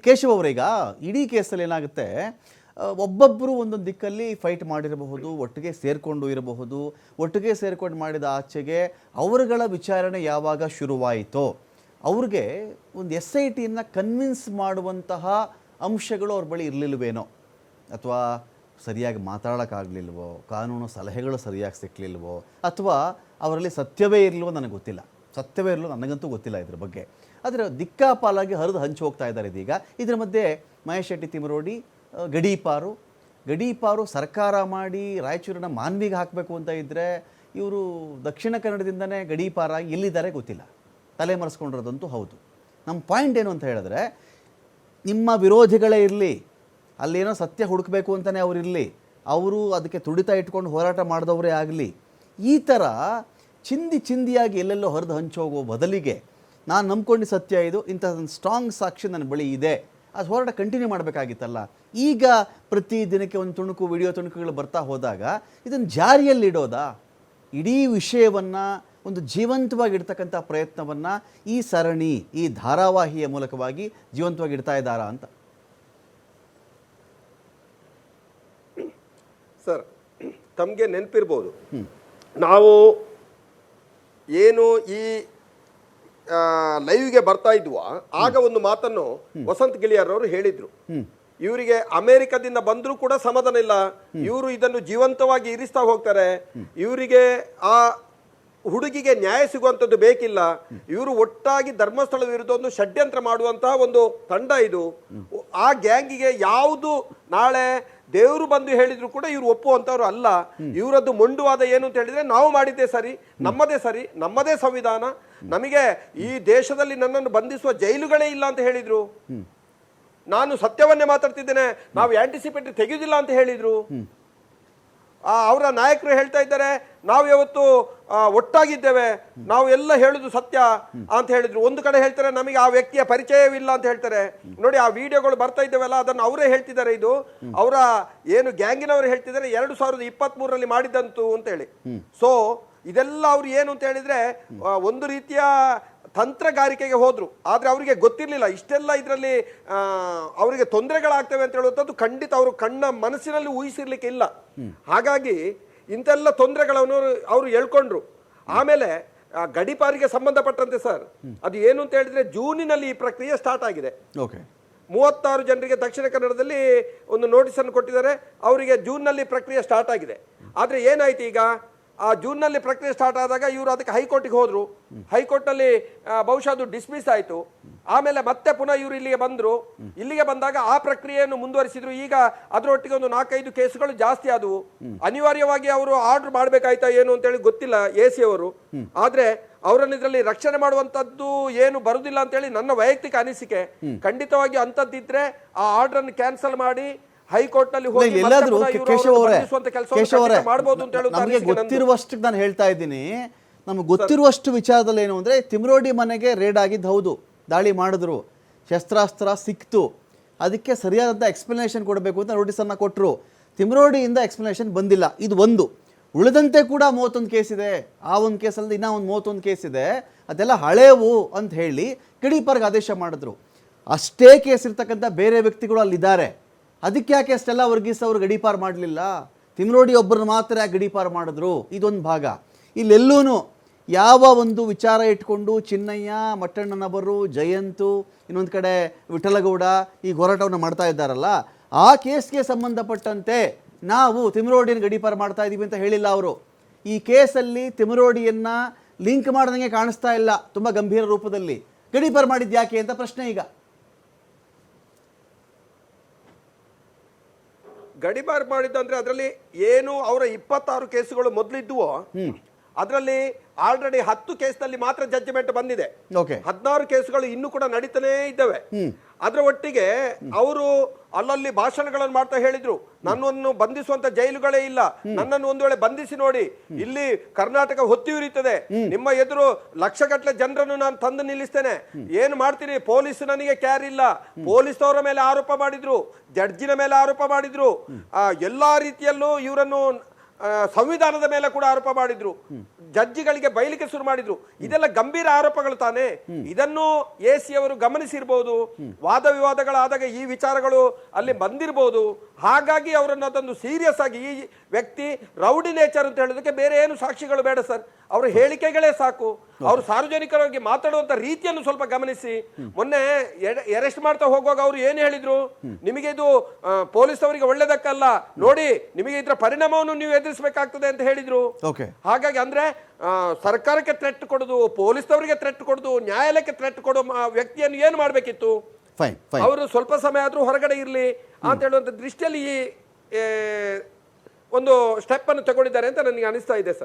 ಕೇಶವ್ ಅವರೀಗ ಇಡೀ ಕೇಸಲ್ಲಿ ಏನಾಗುತ್ತೆ, ಒಬ್ಬೊಬ್ಬರು ಒಂದೊಂದು ದಿಕ್ಕಲ್ಲಿ ಫೈಟ್ ಮಾಡಿರಬಹುದು, ಒಟ್ಟಿಗೆ ಸೇರಿಕೊಂಡು ಇರಬಹುದು. ಒಟ್ಟಿಗೆ ಸೇರಿಕೊಂಡು ಮಾಡಿದ ಆಚೆಗೆ ಅವರುಗಳ ವಿಚಾರಣೆ ಯಾವಾಗ ಶುರುವಾಯಿತೋ ಅವ್ರಿಗೆ ಒಂದು SITಯನ್ನು ಕನ್ವಿನ್ಸ್ ಮಾಡುವಂತಹ ಅಂಶಗಳು ಅವ್ರ ಬಳಿ ಇರಲಿಲ್ವೇನೋ, ಅಥವಾ ಸರಿಯಾಗಿ ಮಾತಾಡೋಕ್ಕಾಗಲಿಲ್ವೋ, ಕಾನೂನು ಸಲಹೆಗಳು ಸರಿಯಾಗಿ ಸಿಕ್ಕಲಿಲ್ವೋ, ಅಥವಾ ಅವರಲ್ಲಿ ಸತ್ಯವೇ ಇರಲಿಲ್ವೋ ನನಗೆ ಗೊತ್ತಿಲ್ಲ. ಸತ್ಯವೇ ಇರಲು ನನಗಂತೂ ಗೊತ್ತಿಲ್ಲ ಇದ್ರ ಬಗ್ಗೆ. ಆದರೆ ದಿಕ್ಕಾಪಾಲಾಗಿ ಹರಿದು ಹಂಚಿ ಹೋಗ್ತಾ ಇದ್ದಾರೆ ಇದೀಗ. ಇದರ ಮಧ್ಯೆ ಮಹೇಶ್ ಶೆಟ್ಟಿ ತಿಮರೋಡಿ ಗಡೀಪಾರು ಸರ್ಕಾರ ಮಾಡಿ ರಾಯಚೂರಿನ ಮಾನ್ವಿಗೆ ಹಾಕಬೇಕು ಅಂತ ಇದ್ದರೆ ಇವರು ದಕ್ಷಿಣ ಕನ್ನಡದಿಂದನೇ ಗಡೀಪಾರಾಗಿ ಎಲ್ಲಿದ್ದಾರೆ ಗೊತ್ತಿಲ್ಲ, ತಲೆಮರೆಸ್ಕೊಂಡಿರೋದಂತೂ ಹೌದು. ನಮ್ಮ ಪಾಯಿಂಟ್ ಏನು ಅಂತ ಹೇಳಿದ್ರೆ, ನಿಮ್ಮ ವಿರೋಧಿಗಳೇ ಇರಲಿ, ಅಲ್ಲೇನೋ ಸತ್ಯ ಹುಡುಕಬೇಕು ಅಂತಲೇ ಅವರಿರಲಿ, ಅವರು ಅದಕ್ಕೆ ತುಡಿತ ಇಟ್ಕೊಂಡು ಹೋರಾಟ ಮಾಡಿದವರೇ ಆಗಲಿ, ಈ ಥರ ಚಿಂದಿಯಾಗಿ ಎಲ್ಲೆಲ್ಲೋ ಹರಿದು ಹಂಚೋಗೋ ಬದಲಿಗೆ ನಾನು ನಂಬ್ಕೊಂಡು ಸತ್ಯ ಇದು, ಇಂಥ ಒಂದು ಸ್ಟ್ರಾಂಗ್ ಸಾಕ್ಷಿ ನನ್ನ ಬಳಿ ಇದೆ, ಅದು ಹೋರಾಟ ಕಂಟಿನ್ಯೂ ಮಾಡಬೇಕಾಗಿತ್ತಲ್ಲ. ಈಗ ಪ್ರತಿ ದಿನಕ್ಕೆ ಒಂದು ವಿಡಿಯೋ ತುಣುಕುಗಳು ಬರ್ತಾ ಹೋದಾಗ ಇದನ್ನು ಜಾರಿಯಲ್ಲಿಡೋದಾ? ಇಡೀ ವಿಷಯವನ್ನು ಒಂದು ಜೀವಂತವಾಗಿಡ್ತಕ್ಕಂಥ ಪ್ರಯತ್ನವನ್ನು ಈ ಸರಣಿ, ಈ ಧಾರಾವಾಹಿಯ ಮೂಲಕವಾಗಿ ಜೀವಂತವಾಗಿ ಇಡ್ತಾ ಇದ್ದಾರಾ ಅಂತ. ಸರ್, ತಮಗೆ ನೆನಪಿರ್ಬೋದು, ನಾವು ಏನು ಈ ಲೈವ್ಗೆ ಬರ್ತಾ ಇದ್ವ ಆಗ ಒಂದು ಮಾತನ್ನು ವಸಂತ್ ಗಿಳಿಯಾರ್ ಅವರು ಹೇಳಿದ್ರು. ಇವರಿಗೆ ಅಮೆರಿಕದಿಂದ ಬಂದರೂ ಕೂಡ ಸಮಾಧಾನ ಇಲ್ಲ, ಇವರು ಇದನ್ನು ಜೀವಂತವಾಗಿ ಇರಿಸ್ತಾ ಹೋಗ್ತಾರೆ, ಇವರಿಗೆ ಆ ಹುಡುಗಿಗೆ ನ್ಯಾಯ ಸಿಗುವಂಥದ್ದು ಬೇಕಿಲ್ಲ, ಇವರು ಒಟ್ಟಾಗಿ ಧರ್ಮಸ್ಥಳ ವಿರುದ್ಧ ಒಂದು ಷಡ್ಯಂತ್ರ ಮಾಡುವಂತಹ ಒಂದು ತಂಡ ಇದು. ಆ ಗ್ಯಾಂಗಿಗೆ ಯಾವುದು ನಾಳೆ ದೇವರು ಬಂದು ಹೇಳಿದ್ರು ಕೂಡ ಇವ್ರು ಒಪ್ಪುವಂತವ್ರು ಅಲ್ಲ. ಇವರದ್ದು ಮೊಂಡುವಾದ ಏನು ಅಂತ ಹೇಳಿದ್ರೆ, ನಾವು ಮಾಡಿದ್ದೇ ಸರಿ, ನಮ್ಮದೇ ಸಂವಿಧಾನ, ನಮಗೆ ಈ ದೇಶದಲ್ಲಿ ನನ್ನನ್ನು ಬಂಧಿಸುವ ಜೈಲುಗಳೇ ಇಲ್ಲ ಅಂತ ಹೇಳಿದ್ರು. ನಾನು ಸತ್ಯವನ್ನೇ ಮಾತಾಡ್ತಿದ್ದೇನೆ, ನಾವು ಆಂಟಿಸಿಪೇಟರಿ ತೆಗೆಯುವುದಿಲ್ಲ ಅಂತ ಹೇಳಿದ್ರು. ಅವರ ನಾಯಕರು ಹೇಳ್ತಾ ಇದ್ದಾರೆ, ನಾವು ಯಾವತ್ತು ಒಟ್ಟಾಗಿದ್ದೇವೆ, ನಾವು ಎಲ್ಲ ಹೇಳುದು ಸತ್ಯ ಅಂತ ಹೇಳಿದ್ರು. ಒಂದು ಕಡೆ ಹೇಳ್ತಾರೆ ನಮಗೆ ಆ ವ್ಯಕ್ತಿಯ ಪರಿಚಯವಿಲ್ಲ ಅಂತ ಹೇಳ್ತಾರೆ. ನೋಡಿ, ಆ ವಿಡಿಯೋಗಳು ಬರ್ತಾ ಇದ್ದೇವಲ್ಲ, ಅದನ್ನು ಅವರೇ ಹೇಳ್ತಿದ್ದಾರೆ. ಇದು ಅವರ ಏನು ಗ್ಯಾಂಗಿನವರು ಹೇಳ್ತಿದ್ದಾರೆ, 2023ರಲ್ಲಿ ಮಾಡಿದಂತು ಅಂತ ಹೇಳಿ. ಸೊ ಇದೆಲ್ಲ ಅವ್ರು ಏನು ಅಂತ ಹೇಳಿದ್ರೆ ಒಂದು ರೀತಿಯ ತಂತ್ರಗಾರಿಕೆಗೆ ಹೋದ್ರು. ಆದ್ರೆ ಅವರಿಗೆ ಗೊತ್ತಿರಲಿಲ್ಲ ಇಷ್ಟೆಲ್ಲ ಇದರಲ್ಲಿ ಅವರಿಗೆ ತೊಂದರೆಗಳಾಗ್ತವೆ ಅಂತ ಹೇಳುವಂಥದ್ದು ಖಂಡಿತ ಅವರು ಮನಸ್ಸಿನಲ್ಲಿ ಊಹಿಸಿರ್ಲಿಕ್ಕೆ ಇಲ್ಲ. ಹಾಗಾಗಿ ಇಂತೆಲ್ಲ ತೊಂದರೆಗಳನ್ನು ಅವರು ಹೇಳ್ಕೊಂಡ್ರು. ಆಮೇಲೆ ಗಡೀಪಾರಿಗೆ ಸಂಬಂಧಪಟ್ಟಂತೆ ಸರ್, ಅದು ಏನು ಅಂತ ಹೇಳಿದ್ರೆ ಜೂನಿನಲ್ಲಿ ಈ ಪ್ರಕ್ರಿಯೆ ಸ್ಟಾರ್ಟ್ ಆಗಿದೆ. 36 ಜನರಿಗೆ ದಕ್ಷಿಣ ಕನ್ನಡದಲ್ಲಿ ಒಂದು ನೋಟಿಸ್ ಅನ್ನು ಕೊಟ್ಟಿದ್ದಾರೆ. ಅವರಿಗೆ ಜೂನ್ನಲ್ಲಿ ಪ್ರಕ್ರಿಯೆ ಸ್ಟಾರ್ಟ್ ಆಗಿದೆ. ಆದ್ರೆ ಏನಾಯ್ತು, ಈಗ ಆ ಜೂನ್ನಲ್ಲಿ ಪ್ರಕ್ರಿಯೆ ಸ್ಟಾರ್ಟ್ ಆದಾಗ ಇವರು ಅದಕ್ಕೆ ಹೈಕೋರ್ಟಿಗೆ ಹೋದ್ರು. ಹೈಕೋರ್ಟ್ನಲ್ಲಿ ಬಹುಶಃ ಅದು ಡಿಸ್ಮಿಸ್ ಆಯಿತು. ಆಮೇಲೆ ಮತ್ತೆ ಪುನಃ ಇವರು ಇಲ್ಲಿಗೆ ಬಂದರು. ಇಲ್ಲಿಗೆ ಬಂದಾಗ ಆ ಪ್ರಕ್ರಿಯೆಯನ್ನು ಮುಂದುವರಿಸಿದ್ರು. ಈಗ ಅದರೊಟ್ಟಿಗೆ ಒಂದು 4-5 ಕೇಸುಗಳು ಜಾಸ್ತಿ ಆದವು. ಅನಿವಾರ್ಯವಾಗಿ ಅವರು ಆರ್ಡರ್ ಮಾಡಬೇಕಾಯ್ತಾ ಏನು ಅಂತೇಳಿ ಗೊತ್ತಿಲ್ಲ AC ಅವರು. ಆದ್ರೆ ಅವರನ್ನು ಇದರಲ್ಲಿ ರಕ್ಷಣೆ ಮಾಡುವಂತದ್ದು ಏನು ಬರುದಿಲ್ಲ ಅಂತೇಳಿ ನನ್ನ ವೈಯಕ್ತಿಕ ಅನಿಸಿಕೆ. ಖಂಡಿತವಾಗಿ ಅಂತದ್ದಿದ್ರೆ ಆ ಆರ್ಡರ್ ಅನ್ನು ಕ್ಯಾನ್ಸಲ್ ಮಾಡಿ ಹೈಕೋರ್ಟ್ ನಲ್ಲಿ ನಮಗೆ ಗೊತ್ತಿರುವಷ್ಟು ನಾನು ಹೇಳ್ತಾ ಇದ್ದೀನಿ. ನಮ್ಗೆ ಗೊತ್ತಿರುವಷ್ಟು ವಿಚಾರದಲ್ಲಿ ಏನು ಅಂದ್ರೆ, ತಿಮರೋಡಿ ಮನೆಗೆ ರೇಡ್ ಆಗಿದ್ದು ಹೌದು, ದಾಳಿ ಮಾಡಿದ್ರು, ಶಸ್ತ್ರಾಸ್ತ್ರ ಸಿಕ್ತು, ಅದಕ್ಕೆ ಸರಿಯಾದಂಥ ಎಕ್ಸ್ಪ್ಲನೇಷನ್ ಕೊಡಬೇಕು ಅಂತ ನೋಟಿಸನ್ನು ಕೊಟ್ಟರು. ತಿಮರೋಡಿಯಿಂದ ಎಕ್ಸ್ಪ್ಲನೇಷನ್ ಬಂದಿಲ್ಲ. ಇದು ಒಂದು. ಉಳಿದಂತೆ ಕೂಡ 31 ಕೇಸ್ ಇದೆ. ಆ ಒಂದು ಕೇಸಲ್ಲಿ ಇನ್ನೂ ಒಂದು 31 ಕೇಸ್ ಇದೆ. ಅದೆಲ್ಲ ಹಳೇವು ಅಂತ ಹೇಳಿ ಗಡೀಪಾರ್ಗೆ ಆದೇಶ ಮಾಡಿದ್ರು. ಅಷ್ಟೇ ಕೇಸ್ ಇರ್ತಕ್ಕಂಥ ಬೇರೆ ವ್ಯಕ್ತಿಗಳು ಅಲ್ಲಿದ್ದಾರೆ. ಅದಕ್ಕೆ ಯಾಕೆ ಅಷ್ಟೆಲ್ಲ ವರ್ಗೀಸ್ ಗಡೀಪಾರು ಮಾಡಲಿಲ್ಲ? ತಿಮರೋಡಿ ಒಬ್ಬರನ್ನ ಮಾತ್ರ ಯಾಕೆ ಗಡೀಪಾರು ಮಾಡಿದ್ರು? ಇದೊಂದು ಭಾಗ. ಇಲ್ಲೆಲ್ಲೂ ಯಾವ ಒಂದು ವಿಚಾರ ಇಟ್ಕೊಂಡು ಚಿನ್ನಯ್ಯ, ಮಟ್ಟಣ್ಣನವರು, ಜಯಂತು, ಇನ್ನೊಂದು ಕಡೆ ವಿಠಲಗೌಡ ಈ ಹೋರಾಟವನ್ನು ಮಾಡ್ತಾ ಇದ್ದಾರಲ್ಲ, ಆ ಕೇಸ್ಗೆ ಸಂಬಂಧಪಟ್ಟಂತೆ ನಾವು ತಿಮರೋಡಿಯನ್ನು ಗಡೀಪಾರು ಮಾಡ್ತಾ ಇದ್ದೀವಿ ಅಂತ ಹೇಳಿಲ್ಲ ಅವರು. ಈ ಕೇಸಲ್ಲಿ ತಿಮರೋಡಿಯನ್ನು ಲಿಂಕ್ ಮಾಡ್ದಂಗೆ ಕಾಣಿಸ್ತಾ ಇಲ್ಲ. ತುಂಬ ಗಂಭೀರ ರೂಪದಲ್ಲಿ ಗಡೀಪಾರು ಮಾಡಿದ್ದು ಯಾಕೆ ಅಂತ ಪ್ರಶ್ನೆ. ಈಗ ಗಡೀಪಾರು ಮಾಡಿದ್ದಂದ್ರೆ ಅದರಲ್ಲಿ ಏನು ಅವರ 26 ಕೇಸುಗಳು ಮೊದಲಿದ್ದುವೋ ಅದರಲ್ಲಿ ಆಲ್ರೆಡಿ 10 ಕೇಸ್ನಲ್ಲಿ ಮಾತ್ರ ಜಡ್ಜ್ಮೆಂಟ್ ಬಂದಿದೆ. 16 ಕೇಸುಗಳು ಇನ್ನೂ ಕೂಡ ನಡೀತಾನೇ ಇದ್ದಾವೆ. ಅದರ ಒಟ್ಟಿಗೆ ಅವರು ಅಲ್ಲಲ್ಲಿ ಭಾಷಣಗಳನ್ನು ಮಾಡ್ತಾ ಹೇಳಿದ್ರು, ನನ್ನನ್ನು ಬಂಧಿಸುವಂತ ಜೈಲುಗಳೇ ಇಲ್ಲ, ನನ್ನನ್ನು ಒಂದು ವೇಳೆ ಬಂಧಿಸಿ ನೋಡಿ, ಇಲ್ಲಿ ಕರ್ನಾಟಕ ಹೊತ್ತಿ ಉರಿಯುತ್ತದೆ, ನಿಮ್ಮ ಎದುರು ಲಕ್ಷಗಟ್ಟಲೆ ಜನರನ್ನು ನಾನು ತಂದು ನಿಲ್ಲಿಸ್ತೇನೆ, ಏನು ಮಾಡ್ತೀನಿ, ಪೊಲೀಸ್ ನನಗೆ ಕ್ಯಾರ್ ಇಲ್ಲ, ಪೊಲೀಸ್ ಅವರ ಮೇಲೆ ಆರೋಪ ಮಾಡಿದ್ರು, ಜಡ್ಜಿನ ಮೇಲೆ ಆರೋಪ ಮಾಡಿದ್ರು, ಎಲ್ಲಾ ರೀತಿಯಲ್ಲೂ ಇವರನ್ನು ಸಂವಿಧಾನದ ಮೇಲೆ ಕೂಡ ಆರೋಪ ಮಾಡಿದ್ರು, ಜಡ್ಜಿಗಳಿಗೆ ಬೈಲಿಕ್ಕೆ ಶುರು ಮಾಡಿದ್ರು. ಇದೆಲ್ಲ ಗಂಭೀರ ಆರೋಪಗಳು ತಾನೇ. ಇದನ್ನು ಎಸಿ ಅವರು ಗಮನಿಸಿರ್ಬೋದು, ವಾದ ವಿವಾದಗಳಾದಾಗ ಈ ವಿಚಾರಗಳು ಅಲ್ಲಿ ಬಂದಿರಬಹುದು. ಹಾಗಾಗಿ ಅವರನ್ನು ಅದನ್ನು ಸೀರಿಯಸ್ ಆಗಿ, ಈ ವ್ಯಕ್ತಿ ರೌಡಿ ನೇಚರ್ ಅಂತ ಹೇಳೋದಕ್ಕೆ ಬೇರೆ ಏನು ಸಾಕ್ಷಿಗಳು ಬೇಡ ಸರ್, ಅವರ ಹೇಳಿಕೆಗಳೇ ಸಾಕು. ಅವರು ಸಾರ್ವಜನಿಕರಾಗಿ ಮಾತಾಡುವಂತ ರೀತಿಯನ್ನು ಸ್ವಲ್ಪ ಗಮನಿಸಿ. ಮೊನ್ನೆ ಅರೆಸ್ಟ್ ಮಾಡ್ತಾ ಹೋಗುವಾಗ ಅವರು ಏನು ಹೇಳಿದ್ರು, ನಿಮಗೆ ಇದು ಪೊಲೀಸ್ ಅವರಿಗೆ ಒಳ್ಳೇದಕ್ಕಲ್ಲ ನೋಡಿ, ನಿಮಗೆ ಇದರ ಪರಿಣಾಮವನ್ನು ನೀವು ಎದುರಿಸಬೇಕಾಗ್ತದೆ ಅಂತ ಹೇಳಿದ್ರು. ಹಾಗಾಗಿ ಅಂದ್ರೆ ಸರ್ಕಾರಕ್ಕೆ ಥ್ರೆಟ್ ಕೊಡುದು, ಪೊಲೀಸ್ನವರಿಗೆ ಥ್ರೆಟ್ ಕೊಡುದು, ನ್ಯಾಯಾಲಯಕ್ಕೆ ಥ್ರೆಟ್ ಕೊಡೋ ವ್ಯಕ್ತಿಯನ್ನು ಏನು ಮಾಡಬೇಕಿತ್ತು? ಅವರು ಸ್ವಲ್ಪ ಸಮಯ ಆದ್ರೂ ಹೊರಗಡೆ ಇರಲಿ ಅಂತ ಹೇಳುವಂತ ದೃಷ್ಟಿಯಲ್ಲಿ ಈ ಒಂದು ಸ್ಟೆಪ್ ಅನ್ನು ತಗೊಂಡಿದ್ದಾರೆ ಅಂತ ನನಗೆ ಅನಿಸ್ತಾ ಇದೆ ಸರ್.